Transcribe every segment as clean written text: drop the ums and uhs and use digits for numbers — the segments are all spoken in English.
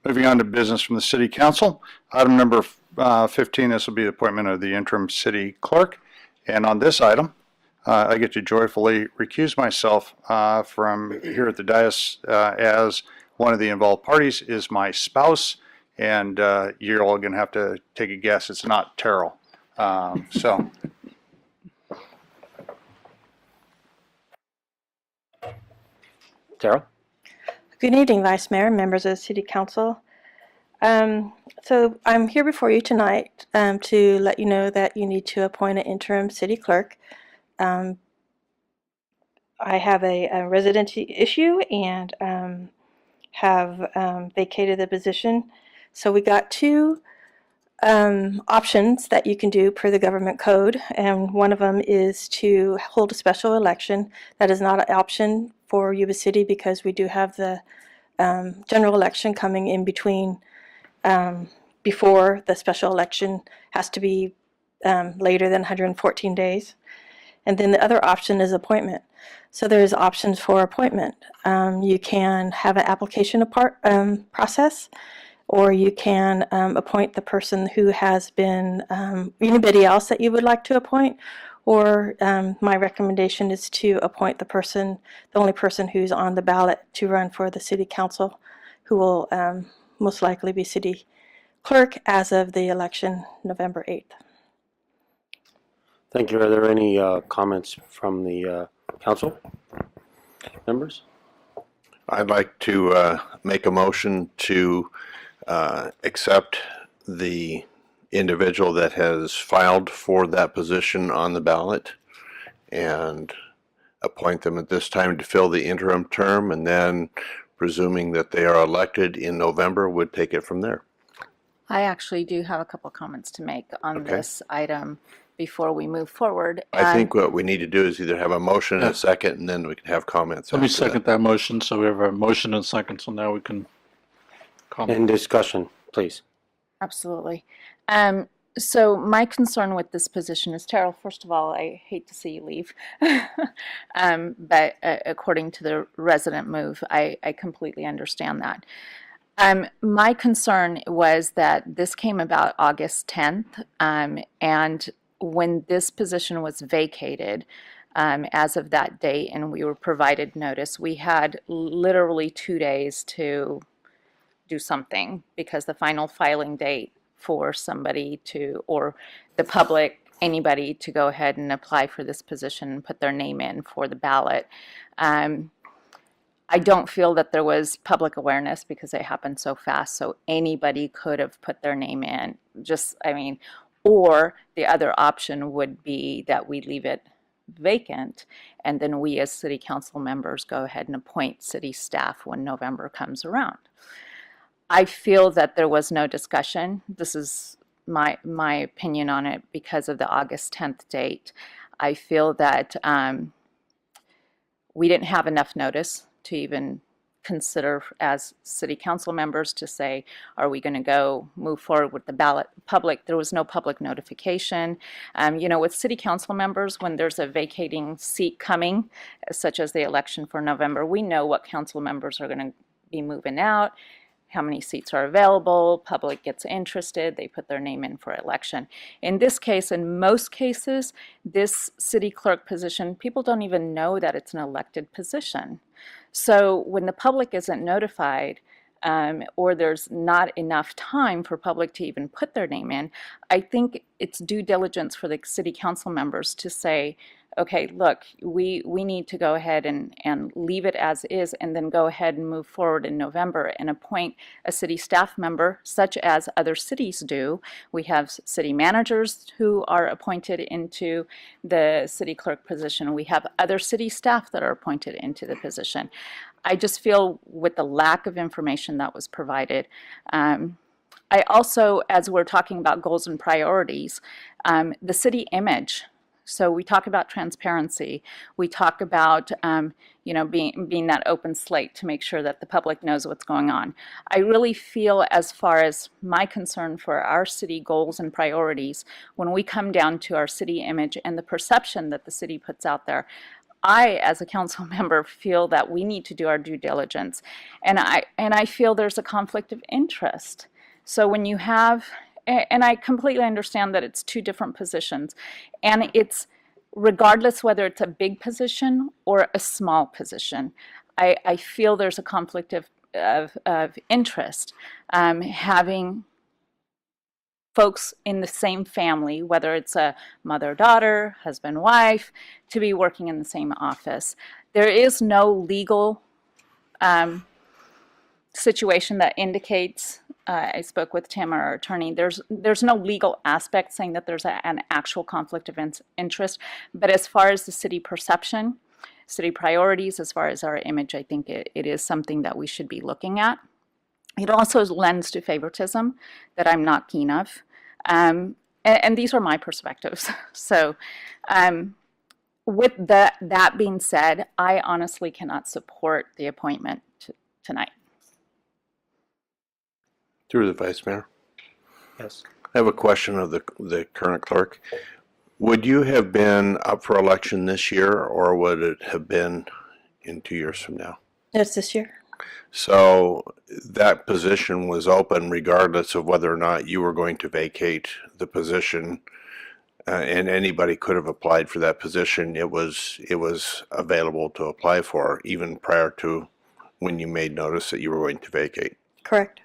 Moving on to business from the City Council. Item number 15, this will be the appointment of the interim city clerk. And on this item, I get to joyfully recuse myself from here at the dais as one of the involved parties is my spouse. And you're all going to have to take a guess. It's not Terrell. So. Terrell? Good evening, Vice Mayor, members of the City Council. So I'm here before you tonight to let you know that you need to appoint an interim city clerk. I have a residency issue and have vacated the position. So we got two options that you can do per the government code, and one of them is to hold a special election. That is not an option for Yuba City because we do have the general election coming in between. Before the special election has to be later than 114 days. And then the other option is appointment. So there's options for appointment. You can have an application process, or you can appoint the person who has been, anybody else that you would like to appoint, or my recommendation is to appoint the only person who's on the ballot to run for the City Council, who will most likely be city clerk as of the election November 8th. Thank you. Are there any comments from the council members? I'd like to make a motion to accept the individual that has filed for that position on the ballot and appoint them at this time to fill the interim term, and then presuming that they are elected in November, would take it from there. I actually do have a couple comments to make on this item before we move forward. I think what we need to do is either have a motion and a second, and then we can have comments. Let me second that motion. So we have a motion and a second, so now we can comment. In discussion, please. Absolutely. So my concern with this position is, Terrell, first of all, I hate to see you leave, but according to the resident move, I completely understand that. My concern was that this came about August 10th, and when this position was vacated, as of that date, and we were provided notice, we had literally 2 days to do something, because the final filing date for somebody to, or the public, anybody to go ahead and apply for this position and put their name in for the ballot. I don't feel that there was public awareness because it happened so fast, so anybody could have put their name in. Or the other option would be that we leave it vacant, and then we as city council members go ahead and appoint city staff when November comes around. I feel that there was no discussion. This is my opinion on it because of the August 10th date. I feel that we didn't have enough notice to even consider as city council members to say, are we going to go move forward with the ballot public? There was no public notification. With city council members, when there's a vacating seat coming, such as the election for November, we know what council members are going to be moving out, how many seats are available, public gets interested, they put their name in for election. In this case, in most cases, this city clerk position, people don't even know that it's an elected position. So when the public isn't notified, or there's not enough time for public to even put their name in, I think it's due diligence for the city council members to say, okay, look, we need to go ahead and leave it as is, and then go ahead and move forward in November and appoint a city staff member, such as other cities do. We have city managers who are appointed into the city clerk position. We have other city staff that are appointed into the position. I just feel with the lack of information that was provided, I also, as we're talking about goals and priorities, the city image. So we talk about transparency. We talk about being that open slate to make sure that the public knows what's going on. I really feel, as far as my concern for our city goals and priorities, when we come down to our city image and the perception that the city puts out there, I, as a council member, feel that we need to do our due diligence. And I feel there's a conflict of interest. So when you have, and I completely understand that it's two different positions, and it's regardless whether it's a big position or a small position, I feel there's a conflict of interest. Having folks in the same family, whether it's a mother-daughter, husband-wife, to be working in the same office. There is no legal situation that indicates, I spoke with Tim, our attorney, there's no legal aspect saying that there's an actual conflict of interest, but as far as the city perception, city priorities, as far as our image, I think it is something that we should be looking at. It also lends to favoritism that I'm not keen of. And these are my perspectives. So with that being said, I honestly cannot support the appointment tonight. Through the Vice Mayor. Yes. I have a question of the current clerk. Would you have been up for election this year, or would it have been in 2 years from now? It's this year. So that position was open regardless of whether or not you were going to vacate the position, and anybody could have applied for that position. It was available to apply for even prior to when you made notice that you were going to vacate. Correct.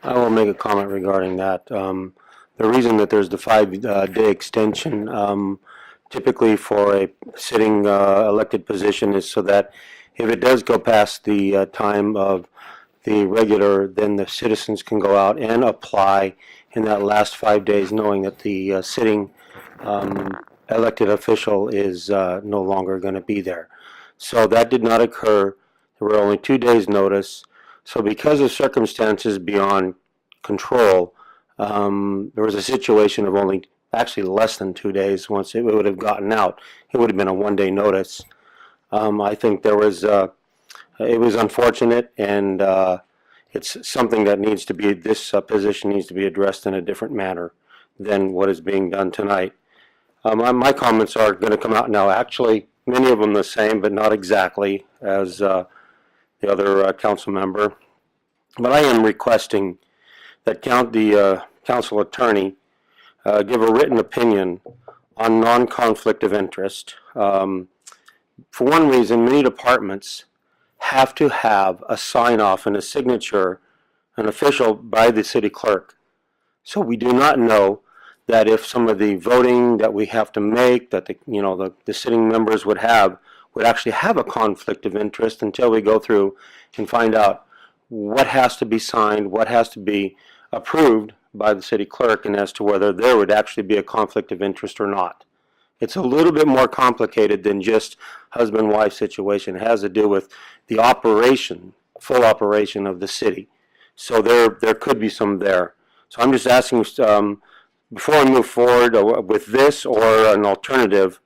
I will make a comment regarding that. The reason that there's the 5-day extension typically for a sitting elected position is so that if it does go past the time of the regular, then the citizens can go out and apply in that last 5 days, knowing that the sitting elected official is no longer going to be there. So that did not occur. There were only 2 days' notice. So because of circumstances beyond control, there was a situation of only actually less than 2 days. Once it would have gotten out, it would have been a 1-day notice. I think there was, it was unfortunate, and it's something that needs to be, this position needs to be addressed in a different manner than what is being done tonight. My comments are going to come out now. Actually, many of them the same, but not exactly as the other council member. But I am requesting that the council attorney give a written opinion on non-conflict of interest. For one reason, many departments have to have a sign-off and a signature, an official by the city clerk. So we do not know that if some of the voting that we have to make, that the sitting members would actually have a conflict of interest until we go through and find out what has to be signed, what has to be approved by the city clerk, and as to whether there would actually be a conflict of interest or not. It's a little bit more complicated than just husband-wife situation. It has to do with the operation, full operation of the city. So there could be some there. So I'm just asking, before I move forward with this or an alternative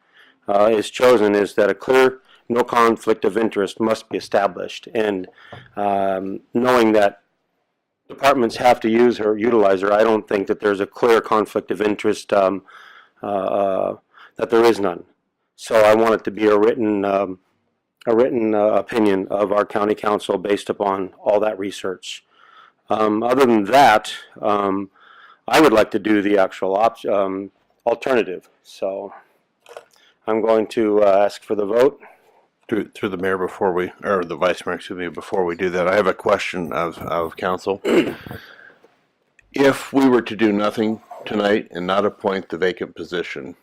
is chosen, is that a clear no conflict of interest must be established. And knowing that departments have to utilize her, I don't think that there's a clear conflict of interest, that there is none. So I want it to be a written opinion of our county council based upon all that research. Other than that, I would like to do the actual alternative. So I'm going to ask for the vote. Through the mayor, or the vice mayor, excuse me, before we do that, I have a question of council. If we were to do nothing tonight and not appoint the vacant position,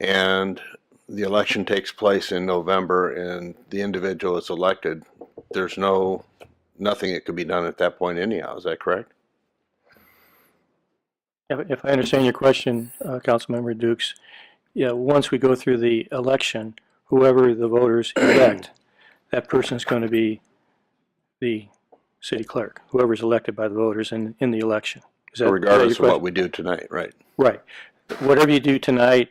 and the election takes place in November and the individual is elected, there's nothing that could be done at that point anyhow, is that correct? If I understand your question, Councilmember Dukes, yeah, once we go through the election, whoever the voters elect, that person is going to be the city clerk, whoever's elected by the voters in the election. Regardless of what we do tonight, right? Right. Whatever you do tonight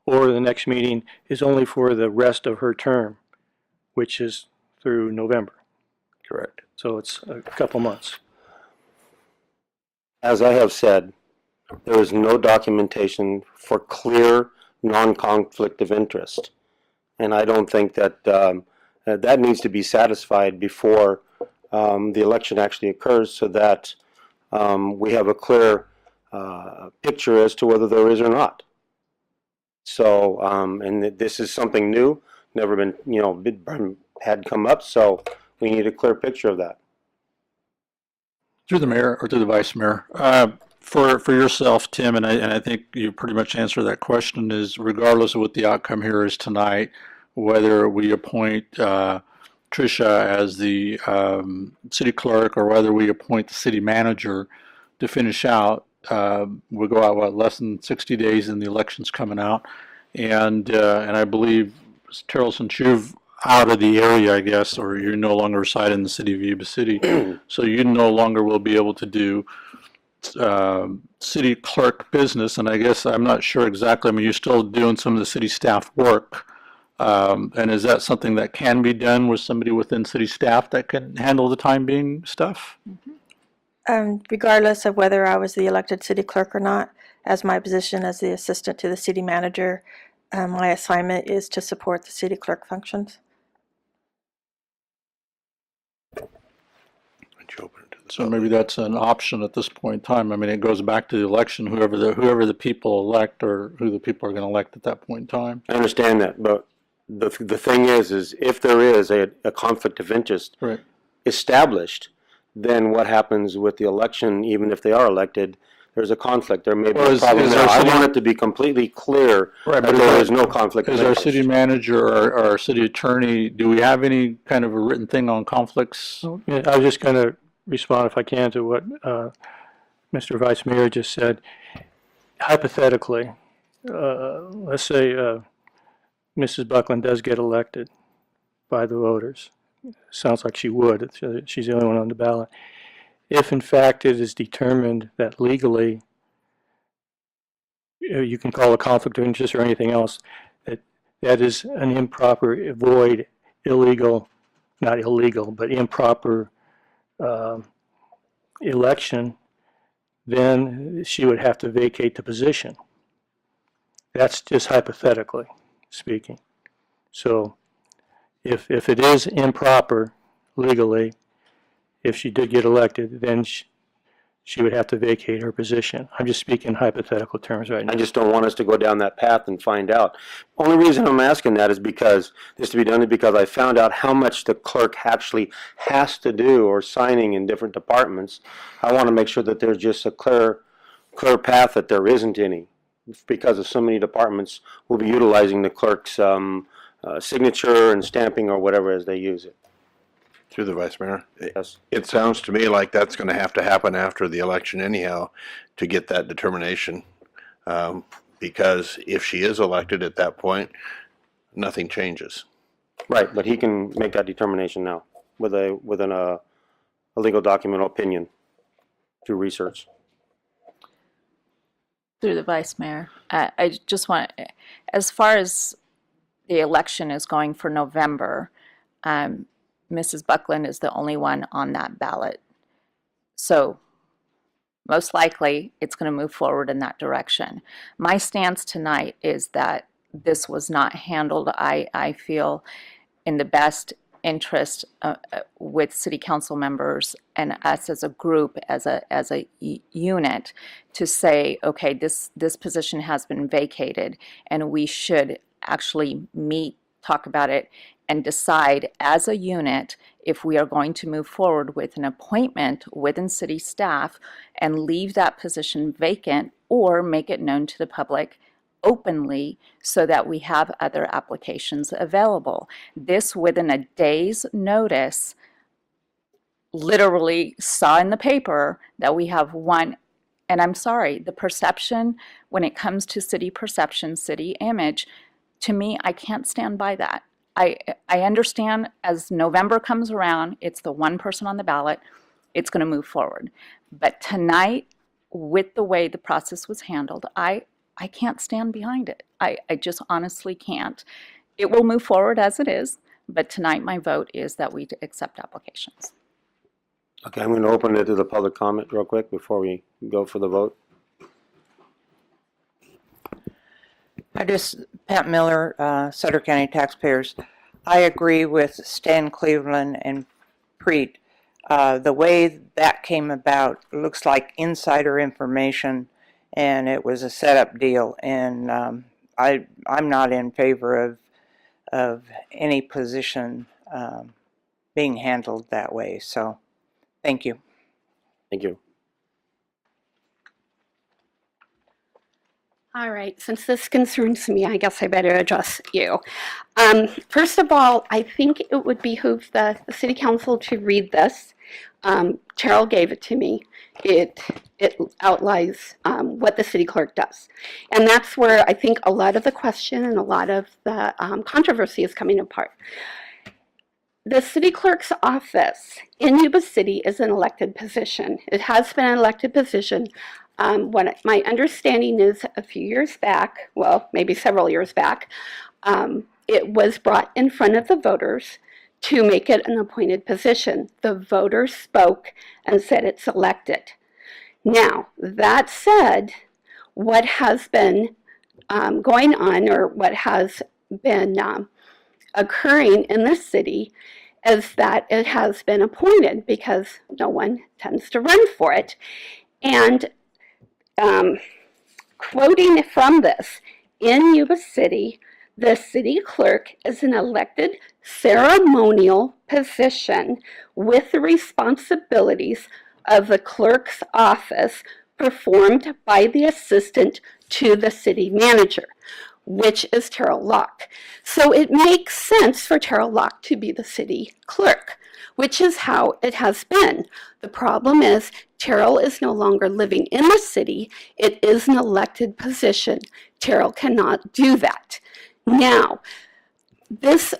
or the next meeting is only for the rest of her term, which is through November. Correct. So it's a couple months. As I have said, there is no documentation for clear non-conflict of interest. And I don't think that that needs to be satisfied before the election actually occurs, so that we have a clear picture as to whether there is or not. So, and this is something new, never been, had come up, so we need a clear picture of that. Through the mayor or through the vice mayor, for yourself, Tim, and I think you pretty much answered that question, is regardless of what the outcome here is tonight, whether we appoint Tricia as the city clerk or whether we appoint the city manager to finish out, we'll go out, less than 60 days and the election's coming out. And I believe, Terrell, since you've out of the area, I guess, or you no longer reside in the city of Yuba City, so you no longer will be able to do city clerk business. And I guess I'm not sure exactly. I mean, you're still doing some of the city staff work. And is that something that can be done with somebody within city staff that can handle the time being stuff? Regardless of whether I was the elected city clerk or not, as my position as the assistant to the city manager, my assignment is to support the city clerk functions. So maybe that's an option at this point in time. I mean, it goes back to the election, whoever the people elect, or who the people are going to elect at that point in time. I understand that, but the thing is if there is a conflict of interest Right. established, then what happens with the election, even if they are elected, there's a conflict. There may be a problem there. I want it to be completely clear that there is no conflict of As interest. our city manager or our city attorney, do we have any kind of a written thing on conflicts? Yeah, I was just going to respond, if I can, to what Mr. Vice Mayor just said. Hypothetically, let's say Mrs. Buckland does get elected by the voters. Sounds like she would. She's the only one on the ballot. If, in fact, it is determined that legally, you can call a conflict of interest or anything else, that is an improper, void, illegal, not illegal, but improper election, then she would have to vacate the position. That's just hypothetically speaking. So if it is improper legally, if she did get elected, then she would have to vacate her position. I'm just speaking in hypothetical terms right now. I just don't want us to go down that path and find out. Only reason I'm asking that is because this to be done is because I found out how much the clerk actually has to do or signing in different departments. I want to make sure that there's just a clear path, that there isn't any, because of so many departments will be utilizing the clerk's signature and stamping or whatever as they use it. Through the vice mayor. Yes. It sounds to me like that's going to happen after the election anyhow, to get that determination. Because if she is elected at that point, nothing changes. Right, but he can make that determination now within a legal document opinion through research. Through the vice mayor, I just want, as far as the election is going for November, Mrs. Buckland is the only one on that ballot. So most likely it's going to move forward in that direction. My stance tonight is that this was not handled, I feel, in the best interest with city council members and us as a group, as a unit, to say, okay, this position has been vacated and we should actually meet, talk about it, and decide as a unit if we are going to move forward with an appointment within city staff and leave that position vacant, or make it known to the public openly so that we have other applications available. This, within a day's notice, literally saw in the paper that we have one. And I'm sorry, the perception, when it comes to city perception, city image, to me, I can't stand by that. I understand as November comes around, it's the one person on the ballot, it's going to move forward. But tonight, with the way the process was handled, I can't stand behind it. I just honestly can't. It will move forward as it is, but tonight my vote is that we accept applications. Okay, I'm going to open it to the public comment real quick before we go for the vote. Pat Miller, Sutter County taxpayers. I agree with Stan Cleveland and Preet. The way that came about looks like insider information, and it was a setup deal. And I'm not in favor of any position being handled that way. So, thank you. Thank you. All right, since this concerns me, I guess I better address you. First of all, I think it would behoove the City Council to read this. Cheryl gave it to me. It outlines what the city clerk does. And that's where I think a lot of the question and a lot of the controversy is coming apart. The city clerk's office in Yuba City is an elected position. It has been an elected position. What my understanding is a few years back, well, maybe several years back, it was brought in front of the voters to make it an appointed position. The voters spoke and said it's elected. Now, that said, what has been going on, or what has been occurring in this city, is that it has been appointed because no one tends to run for it. And quoting from this, in Yuba City, the city clerk is an elected ceremonial position with the responsibilities of the clerk's office performed by the assistant to the city manager, which is Terrell Locke. So it makes sense for Terrell Locke to be the city clerk, which is how it has been. The problem is Terrell is no longer living in the city. It is an elected position. Terrell cannot do that. Now, this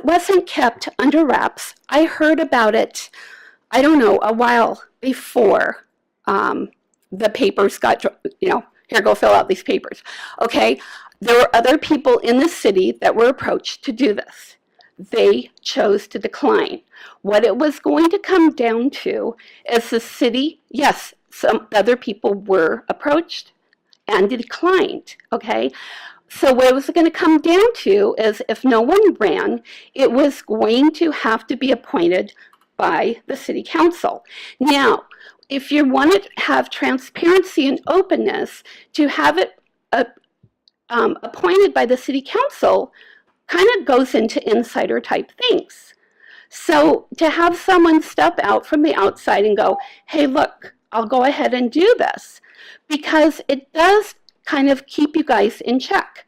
wasn't kept under wraps. I heard about it, I don't know, a while before the papers got, here, go fill out these papers. Okay, there were other people in the city that were approached to do this. They chose to decline. What it was going to come down to is the city, yes, some other people were approached and declined, okay? So what it was going to come down to is if no one ran, it was going to have to be appointed by the city council. Now, if you want to have transparency and openness, to have it appointed by the city council kind of goes into insider type things. So to have someone step out from the outside and go, hey, look, I'll go ahead and do this, because it does kind of keep you guys in check.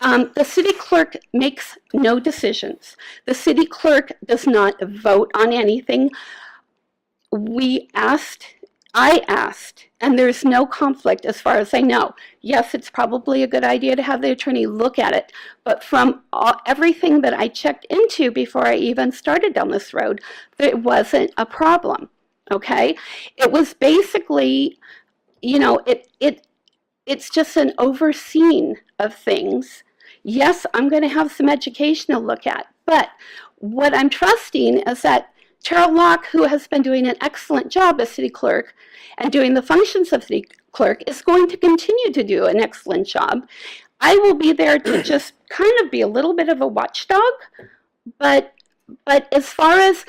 The city clerk makes no decisions. The city clerk does not vote on anything. I asked, and there's no conflict as far as I know. Yes, it's probably a good idea to have the attorney look at it, but from everything that I checked into before I even started down this road, it wasn't a problem, okay? It was basically, it's just an overseeing of things. Yes, I'm going to have some education to look at, but what I'm trusting is that Terrell Locke, who has been doing an excellent job as city clerk and doing the functions of city clerk, is going to continue to do an excellent job. I will be there to just kind of be a little bit of a watchdog, but as far as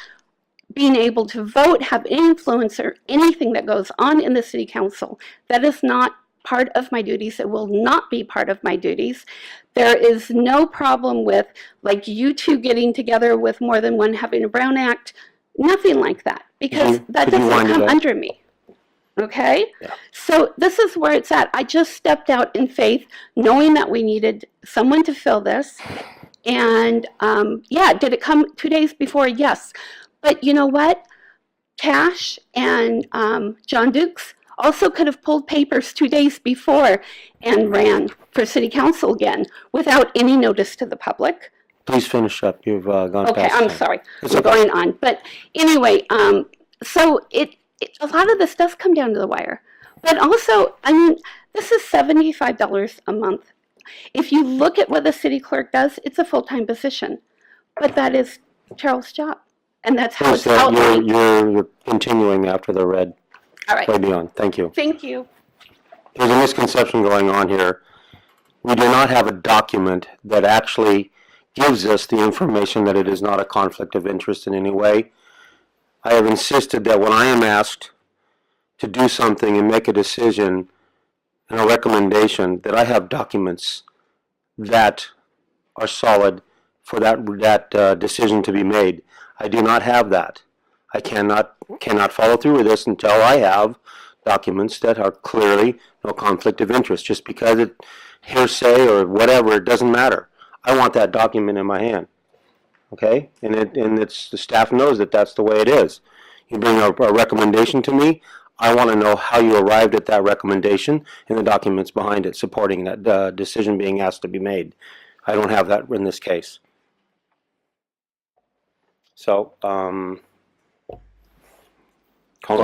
being able to vote, have influence, or anything that goes on in the city council, that is not part of my duties. It will not be part of my duties. There is no problem with, like, you two getting together with more than one having a Brown Act. Nothing like that, because that doesn't come under me, okay? Yeah. So this is where it's at. I just stepped out in faith, knowing that we needed someone to fill this, and did it come 2 days before? Yes. But you know what? Cash and John Dukes also could have pulled papers 2 days before and ran for city council again without any notice to the public. Please finish up. You've gone past Okay, I'm time. sorry. It's We're okay. going on. But anyway, so a lot of this does come down to the wire. But also, I mean, this is $75 a month. If you look at what the city clerk does, it's a full-time position. But that is Charles' job. And that's how it's outlined. You're continuing after the red, All right. way beyond. Thank you. Thank you. There's a misconception going on here. we do not have a document that actually gives us the information that it is not a conflict of interest in any way. I have insisted that when I am asked to do something and make a decision and a recommendation, that I have documents that are solid for that decision to be made. I do not have that. I cannot follow through with this until I have documents that are clearly no conflict of interest. Just because it hearsay or whatever, it doesn't matter. I want that document in my hand. Okay, and it's the staff knows that that's the way it is. You bring a recommendation to me. I want to know how you arrived at that recommendation and the documents behind it supporting that decision being asked to be made. I don't have that in this case. So, call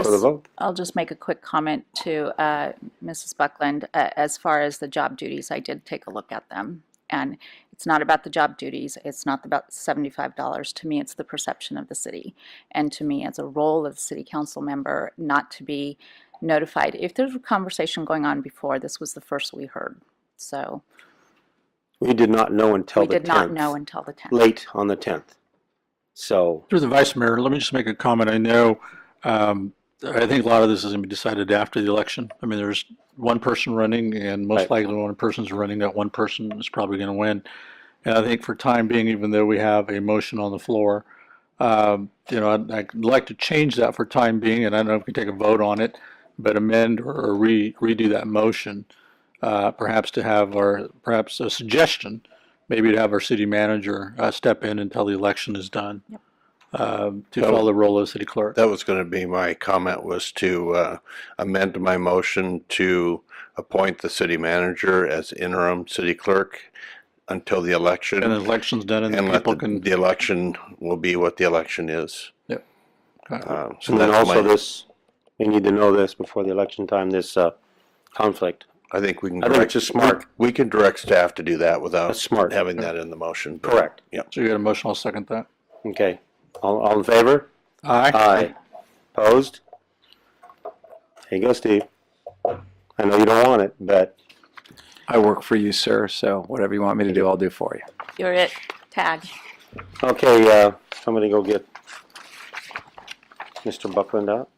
for the vote. I'll just make a quick comment to Mrs. Buckland. As far as the job duties, I did take a look at them. And it's not about the job duties. It's not about $75. To me, it's the perception of the city. And to me, as a role of the city council member, not to be notified. If there's a conversation going on before, this was the first we heard. So We did not know until we the 10th. did not know until the 10th. Late on the 10th. So, Through the Vice Mayor, let me just make a comment. I know, I think a lot of this is going to be decided after the election. I mean, there's one person running, and most Right. likely when one person's running, that one person is probably going to win. And I think for time being, even though we have a motion on the floor, I'd like to change that for time being, and I don't know if we can take a vote on it, but amend or redo that motion, perhaps to have perhaps a suggestion, maybe to have our city manager step in until the election is done. Yep. To fill the role of city clerk. That was going to be my comment, was to amend my motion to appoint the city manager as interim city clerk until the election. And the election's done and And let people can. the election will be what the election is. Yep. Okay. So and then that's also my, this, we need to know this before the election time, this conflict. I think we can I think direct, it's just smart. we can direct staff to do that without That's smart. having that in the motion. but- Correct. Yeah. So you got a motion, I'll second that. Okay. All in favor? Aye. Aye. Opposed? There you go, Steve. I know you don't want it, but I work for you, sir, so whatever you want me to do, I'll do for you. You're it. Tag. okay, somebody go get Mr. Buckland out.